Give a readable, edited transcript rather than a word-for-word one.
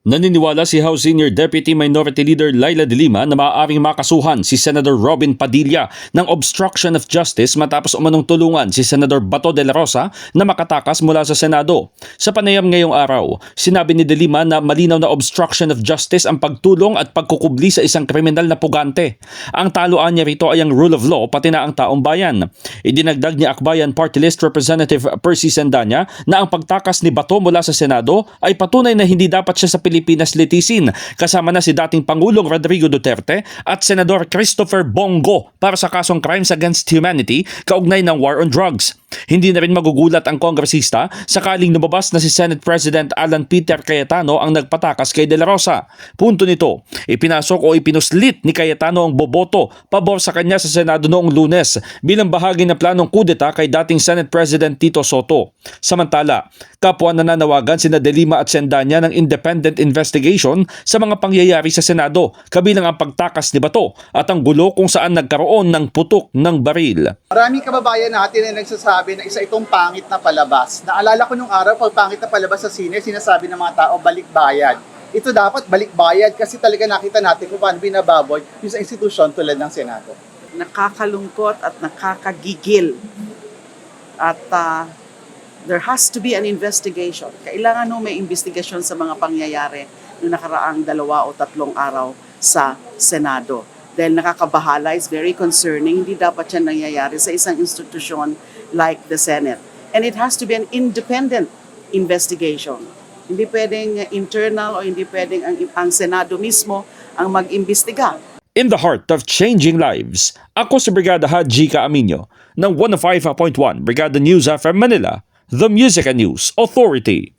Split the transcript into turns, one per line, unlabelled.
Naniniwala si House Senior Deputy Minority Leader Laila De Lima na maaaring makasuhan si Senator Robin Padilla ng obstruction of justice matapos umanong tulungan si Senator Bato de la Rosa na makatakas mula sa Senado. Sa panayam ngayong araw, sinabi ni De Lima na malinaw na obstruction of justice ang pagtulong at pagkukubli sa isang kriminal na pugante. Ang taluan niya rito ay ang rule of law pati na ang taong bayan. Idinagdag ni Akbayan Party List Representative Percy Sandanya na ang pagtakas ni Bato mula sa Senado ay patunay na hindi dapat siya sa Pilipinas litisin, kasama na si dating Pangulong Rodrigo Duterte at Senador Christopher Bongo para sa kasong Crimes Against Humanity kaugnay ng war on drugs. Hindi na rin magugulat ang kongresista sakaling lumabas na si Senate President Alan Peter Cayetano ang nagpatakas kay De La Rosa. Punto nito, ipinasok o ipinuslit ni Cayetano ang boboto pabor sa kanya sa Senado noong Lunes bilang bahagi ng planong kudeta kay dating Senate President Tito Soto. Samantala, kapwa nananawagan sina De Lima at Sendanya ng independent investigation sa mga pangyayari sa Senado, kabilang ang pagtakas ni Bato at ang gulo kung saan nagkaroon ng putok ng baril.
Maraming kababayan natin na nagsasabi na isa itong pangit na palabas. Naalala ko nung araw, pag pangit na palabas sa sine, sinasabi ng mga tao, balikbayad. Ito dapat balikbayad kasi talaga nakita natin kung paano binababoy yung sa institusyon tulad ng Senado.
Nakakalungkot at nakakagigil. At there has to be an investigation. Kailangan may investigasyon sa mga pangyayari noong nakaraang 2 o 3 araw sa Senado. Dahil nakakabahala, is very concerning. Hindi dapat yan nangyayari sa isang institusyon like the Senate. And it has to be an independent investigation. Hindi pwedeng internal o hindi pwedeng ang Senado mismo ang mag-imbestiga.
In the heart of changing lives, ako si Brigada Haji Caaminio ng 105.1 Brigada News FM Manila, the Music and News Authority.